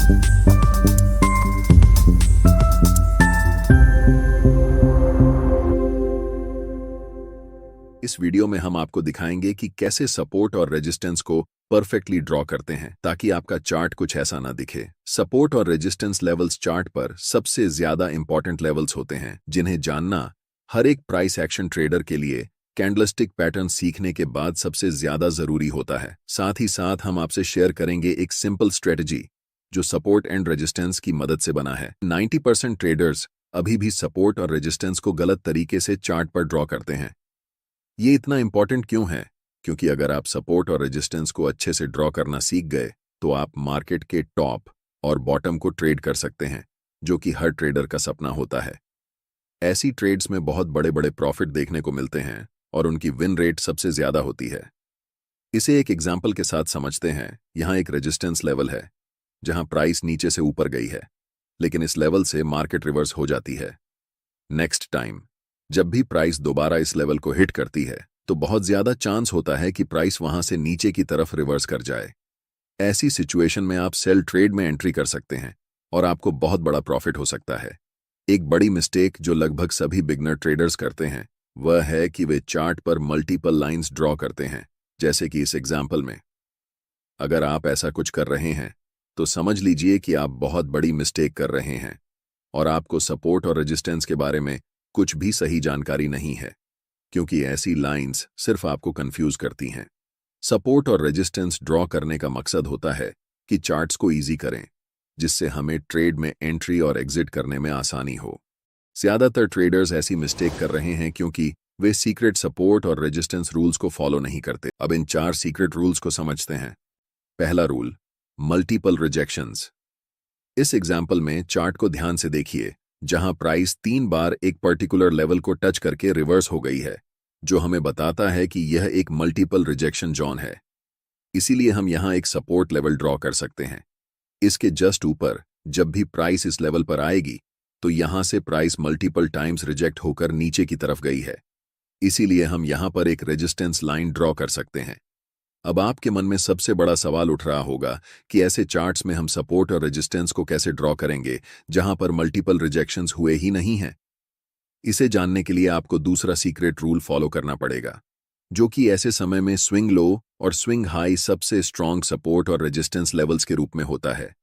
इस वीडियो में हम आपको दिखाएंगे कि कैसे सपोर्ट और रेजिस्टेंस को परफेक्टली ड्रॉ करते हैं ताकि आपका चार्ट कुछ ऐसा ना दिखे। सपोर्ट और रेजिस्टेंस लेवल्स चार्ट पर सबसे ज्यादा इंपॉर्टेंट लेवल्स होते हैं जिन्हें जानना हर एक प्राइस एक्शन ट्रेडर के लिए कैंडलस्टिक पैटर्न सीखने के बाद सबसे ज्यादा जरूरी होता है। साथ ही साथ हम आपसे शेयर करेंगे एक सिंपल स्ट्रेटजी जो सपोर्ट एंड रेजिस्टेंस की मदद से बना है। 90% ट्रेडर्स अभी भी सपोर्ट और रेजिस्टेंस को गलत तरीके से चार्ट पर ड्रॉ करते हैं। ये इतना इंपॉर्टेंट क्यों है? क्योंकि अगर आप सपोर्ट और रेजिस्टेंस को अच्छे से ड्रॉ करना सीख गए तो आप मार्केट के टॉप और बॉटम को ट्रेड कर सकते हैं, जो कि हर ट्रेडर का सपना होता है। ऐसी ट्रेड्स में बहुत बड़े बड़े प्रॉफिट देखने को मिलते हैं और उनकी विन रेट सबसे ज्यादा होती है। इसे एक एग्जाम्पल के साथ समझते हैं। यहाँ एक रेजिस्टेंस लेवल है जहां प्राइस नीचे से ऊपर गई है, लेकिन इस लेवल से मार्केट रिवर्स हो जाती है। नेक्स्ट टाइम जब भी प्राइस दोबारा इस लेवल को हिट करती है तो बहुत ज्यादा चांस होता है कि प्राइस वहां से नीचे की तरफ रिवर्स कर जाए। ऐसी सिचुएशन में आप सेल ट्रेड में एंट्री कर सकते हैं और आपको बहुत बड़ा प्रॉफिट हो सकता है। एक बड़ी मिस्टेक जो लगभग सभी बिगनर ट्रेडर्स करते हैं वह है कि वे चार्ट पर मल्टीपल लाइंस ड्रॉ करते हैं, जैसे कि इस एग्जाम्पल में। अगर आप ऐसा कुछ कर रहे हैं तो समझ लीजिए कि आप बहुत बड़ी मिस्टेक कर रहे हैं और आपको सपोर्ट और रेजिस्टेंस के बारे में कुछ भी सही जानकारी नहीं है, क्योंकि ऐसी लाइंस सिर्फ आपको कंफ्यूज करती हैं। सपोर्ट और रेजिस्टेंस ड्रॉ करने का मकसद होता है कि चार्ट्स को इजी करें, जिससे हमें ट्रेड में एंट्री और एग्जिट करने में आसानी हो। ज्यादातर ट्रेडर्स ऐसी मिस्टेक कर रहे हैं क्योंकि वे सीक्रेट सपोर्ट और रेजिस्टेंस रूल्स को फॉलो नहीं करते। अब इन 4 सीक्रेट रूल्स को समझते हैं। पहला रूल, मल्टीपल रिजेक्शंस। इस एग्जाम्पल में चार्ट को ध्यान से देखिए, जहां प्राइस 3 बार एक पर्टिकुलर लेवल को टच करके रिवर्स हो गई है, जो हमें बताता है कि यह एक मल्टीपल रिजेक्शन जोन है। इसीलिए हम यहां एक सपोर्ट लेवल ड्रॉ कर सकते हैं। इसके जस्ट ऊपर जब भी प्राइस इस लेवल पर आएगी तो यहां से प्राइस मल्टीपल टाइम्स रिजेक्ट होकर नीचे की तरफ गई है, इसीलिए हम यहां पर एक रेजिस्टेंस लाइन ड्रॉ कर सकते हैं। अब आपके मन में सबसे बड़ा सवाल उठ रहा होगा कि ऐसे चार्ट्स में हम सपोर्ट और रेजिस्टेंस को कैसे ड्रॉ करेंगे जहां पर मल्टीपल रिजेक्शंस हुए ही नहीं हैं। इसे जानने के लिए आपको दूसरा सीक्रेट रूल फॉलो करना पड़ेगा, जो कि ऐसे समय में स्विंग लो और स्विंग हाई सबसे स्ट्रॉन्ग सपोर्ट और रेजिस्टेंस लेवल्स के रूप में होता है।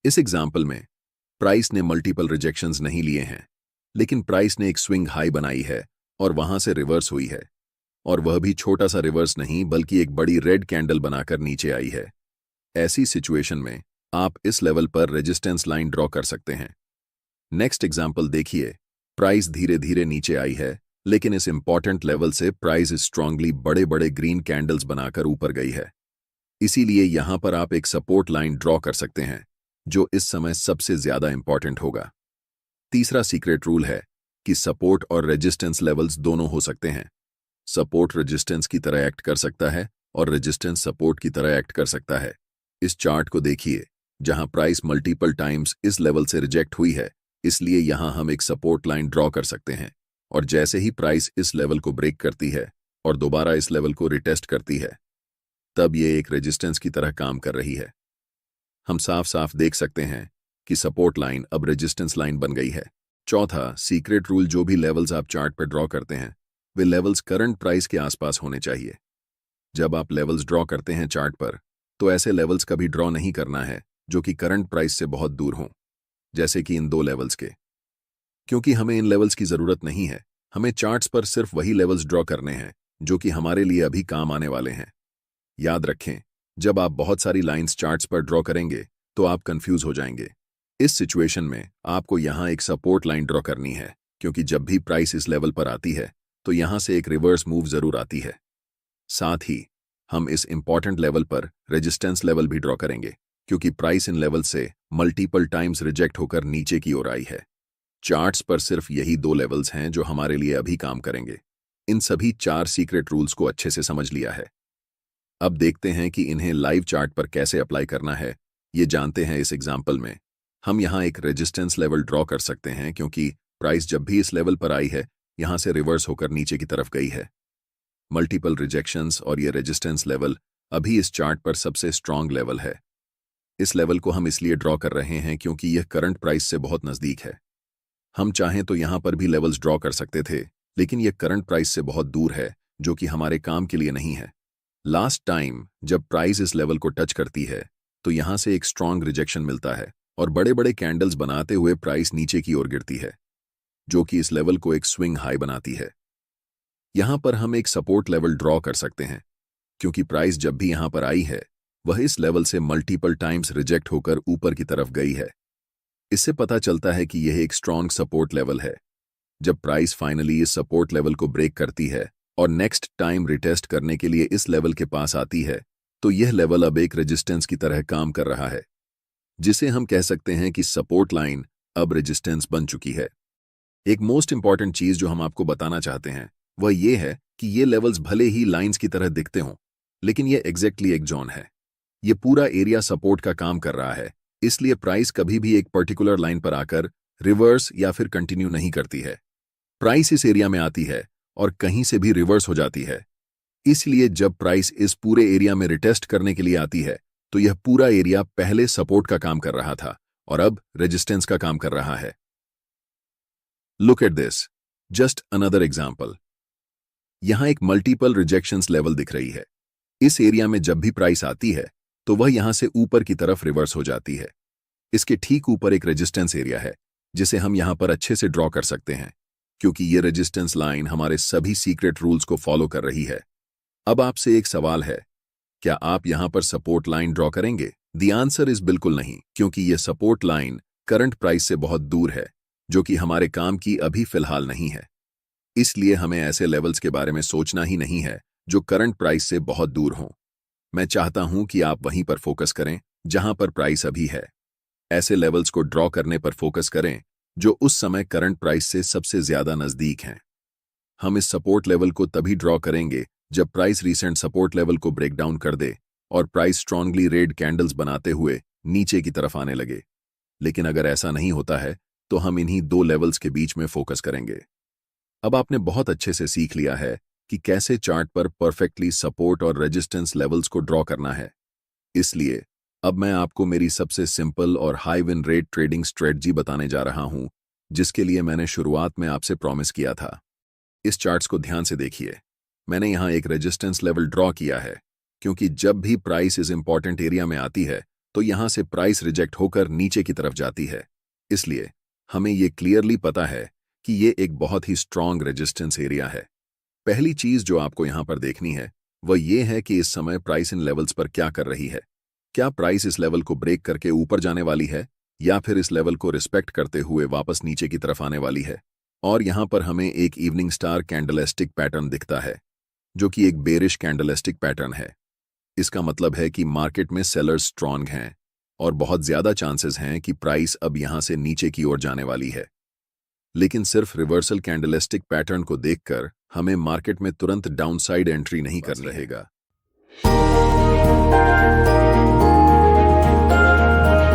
इस एग्जाम्पल में प्राइस ने मल्टीपल रिजेक्शंस नहीं लिए हैं, लेकिन प्राइस ने एक स्विंग हाई बनाई है और वहां से रिवर्स हुई है, और वह भी छोटा सा रिवर्स नहीं बल्कि एक बड़ी रेड कैंडल बनाकर नीचे आई है। ऐसी सिचुएशन में आप इस लेवल पर रेजिस्टेंस लाइन ड्रॉ कर सकते हैं। नेक्स्ट एग्जांपल देखिए। प्राइस धीरे धीरे नीचे आई है, लेकिन इस इंपॉर्टेंट लेवल से प्राइस स्ट्रांगली बड़े बड़े ग्रीन कैंडल्स बनाकर ऊपर गई है। इसीलिए यहां पर आप एक सपोर्ट लाइन ड्रॉ कर सकते हैं, जो इस समय सबसे ज्यादा इंपॉर्टेंट होगा। तीसरा सीक्रेट रूल है कि सपोर्ट और रेजिस्टेंस लेवल्स दोनों हो सकते हैं। सपोर्ट रेजिस्टेंस की तरह एक्ट कर सकता है और रेजिस्टेंस सपोर्ट की तरह एक्ट कर सकता है। इस चार्ट को देखिए, जहां प्राइस मल्टीपल टाइम्स इस लेवल से रिजेक्ट हुई है, इसलिए यहां हम एक सपोर्ट लाइन ड्रॉ कर सकते हैं, और जैसे ही प्राइस इस लेवल को ब्रेक करती है और दोबारा इस लेवल को रिटेस्ट करती है, तब ये एक रेजिस्टेंस की तरह काम कर रही है। हम साफ साफ देख सकते हैं कि सपोर्ट लाइन अब रेजिस्टेंस लाइन बन गई है। चौथा सीक्रेट रूल, जो भी लेवल्स आप चार्ट पर ड्रॉ करते हैं वे लेवल्स करंट प्राइस के आसपास होने चाहिए। जब आप लेवल्स ड्रॉ करते हैं चार्ट पर, तो ऐसे लेवल्स कभी ड्रॉ नहीं करना है जो कि करंट प्राइस से बहुत दूर हों, जैसे कि इन 2 लेवल्स के, क्योंकि हमें इन लेवल्स की जरूरत नहीं है। हमें चार्ट्स पर सिर्फ वही लेवल्स ड्रॉ करने हैं जो कि हमारे लिए अभी काम आने वाले हैं। याद रखें, जब आप बहुत सारी लाइंस चार्ट्स पर ड्रॉ करेंगे तो आप कंफ्यूज हो जाएंगे। इस सिचुएशन में आपको यहां एक सपोर्ट लाइन ड्रॉ करनी है, क्योंकि जब भी प्राइस इस लेवल पर आती है तो यहां से एक रिवर्स मूव जरूर आती है। साथ ही हम इस इंपॉर्टेंट लेवल पर रेजिस्टेंस लेवल भी ड्रॉ करेंगे, क्योंकि प्राइस इन लेवल से मल्टीपल टाइम्स रिजेक्ट होकर नीचे की ओर आई है। चार्ट्स पर सिर्फ यही 2 लेवल्स हैं जो हमारे लिए अभी काम करेंगे। इन सभी 4 सीक्रेट रूल्स को अच्छे से समझ लिया है। अब देखते हैं कि इन्हें लाइव चार्ट पर कैसे अप्लाई करना है। ये जानते हैं। इस एग्जाम्पल में हम यहां एक रेजिस्टेंस लेवल ड्रॉ कर सकते हैं, क्योंकि प्राइस जब भी इस लेवल पर आई है यहां से रिवर्स होकर नीचे की तरफ गई है। मल्टीपल रिजेक्शंस और ये रेजिस्टेंस लेवल अभी इस चार्ट पर सबसे स्ट्रांग लेवल है। इस लेवल को हम इसलिए ड्रॉ कर रहे हैं क्योंकि यह करंट प्राइस से बहुत नज़दीक है। हम चाहें तो यहां पर भी लेवल्स ड्रॉ कर सकते थे, लेकिन यह करंट प्राइस से बहुत दूर है, जो कि हमारे काम के लिए नहीं है। लास्ट टाइम जब प्राइस इस लेवल को टच करती है तो यहां से एक स्ट्रांग रिजेक्शन मिलता है और बड़े बड़े कैंडल्स बनाते हुए प्राइस नीचे की ओर गिरती है, जो कि इस लेवल को एक स्विंग हाई बनाती है। यहां पर हम एक सपोर्ट लेवल ड्रॉ कर सकते हैं, क्योंकि प्राइस जब भी यहां पर आई है वह इस लेवल से मल्टीपल टाइम्स रिजेक्ट होकर ऊपर की तरफ गई है। इससे पता चलता है कि यह एक स्ट्रांग सपोर्ट लेवल है। जब प्राइस फाइनली इस सपोर्ट लेवल को ब्रेक करती है और नेक्स्ट टाइम रिटेस्ट करने के लिए इस लेवल के पास आती है, तो यह लेवल अब एक रेजिस्टेंस की तरह काम कर रहा है, जिसे हम कह सकते हैं कि सपोर्ट लाइन अब रेजिस्टेंस बन चुकी है। एक मोस्ट इंपॉर्टेंट चीज जो हम आपको बताना चाहते हैं वह यह है कि ये लेवल्स भले ही लाइंस की तरह दिखते हों, लेकिन यह एग्जैक्टली एक जोन है। यह पूरा एरिया सपोर्ट का काम कर रहा है, इसलिए प्राइस कभी भी एक पर्टिकुलर लाइन पर आकर रिवर्स या फिर कंटिन्यू नहीं करती है। प्राइस इस एरिया में आती है और कहीं से भी रिवर्स हो जाती है। इसलिए जब प्राइस इस पूरे एरिया में रिटेस्ट करने के लिए आती है तो यह पूरा एरिया पहले सपोर्ट का काम कर रहा था और अब रेजिस्टेंस का काम कर रहा है। Look at this, just another example. यहां एक मल्टीपल रिजेक्शंस लेवल दिख रही है। इस एरिया में जब भी प्राइस आती है तो वह यहां से ऊपर की तरफ रिवर्स हो जाती है। इसके ठीक ऊपर एक रेजिस्टेंस एरिया है, जिसे हम यहां पर अच्छे से ड्रॉ कर सकते हैं, क्योंकि यह रेजिस्टेंस लाइन हमारे सभी सीक्रेट रूल्स को फॉलो कर रही है। अब आपसे एक सवाल है, क्या आप यहां पर सपोर्ट लाइन ड्रॉ करेंगे? द आंसर इज बिल्कुल नहीं, क्योंकि यह सपोर्ट लाइन करंट प्राइस से बहुत दूर है, जो कि हमारे काम की अभी फिलहाल नहीं है। इसलिए हमें ऐसे लेवल्स के बारे में सोचना ही नहीं है जो करंट प्राइस से बहुत दूर हों। मैं चाहता हूं कि आप वहीं पर फोकस करें जहां पर प्राइस अभी है। ऐसे लेवल्स को ड्रॉ करने पर फोकस करें जो उस समय करंट प्राइस से सबसे ज्यादा नजदीक हैं। हम इस सपोर्ट लेवल को तभी ड्रॉ करेंगे जब प्राइस रीसेंट सपोर्ट लेवल को ब्रेक डाउन कर दे और प्राइस स्ट्रांगली रेड कैंडल्स बनाते हुए नीचे की तरफ आने लगे। लेकिन अगर ऐसा नहीं होता है तो हम इन्हीं दो लेवल्स के बीच में फोकस करेंगे। अब आपने बहुत अच्छे से सीख लिया है कि कैसे चार्ट पर परफेक्टली सपोर्ट और रेजिस्टेंस लेवल्स को ड्रॉ करना है। इसलिए अब मैं आपको मेरी सबसे सिंपल और high win rate trading strategy बताने जा रहा हूं, जिसके लिए मैंने शुरुआत में आपसे प्रॉमिस किया था। इस चार्ट्स को ध्यान से देखिए। मैंने यहां एक रेजिस्टेंस लेवल ड्रॉ किया है, क्योंकि जब भी प्राइस इस इंपॉर्टेंट एरिया में आती है तो यहां से प्राइस रिजेक्ट होकर नीचे की तरफ जाती है। इसलिए हमें यह क्लियरली पता है कि यह एक बहुत ही स्ट्रांग रेजिस्टेंस एरिया है। पहली चीज जो आपको यहां पर देखनी है वह यह है कि इस समय प्राइस इन लेवल्स पर क्या कर रही है। क्या प्राइस इस लेवल को ब्रेक करके ऊपर जाने वाली है या फिर इस लेवल को रिस्पेक्ट करते हुए वापस नीचे की तरफ आने वाली है? और यहां पर हमें एक इवनिंग स्टार कैंडलस्टिक पैटर्न दिखता है, जो कि एक बेरिश कैंडलस्टिक पैटर्न है। इसका मतलब है कि मार्केट में सेलर्स स्ट्रांग हैं और बहुत ज्यादा चांसेस हैं कि प्राइस अब यहां से नीचे की ओर जाने वाली है। लेकिन सिर्फ रिवर्सल कैंडलस्टिक पैटर्न को देखकर हमें मार्केट में तुरंत डाउनसाइड एंट्री नहीं करनी रहेगा।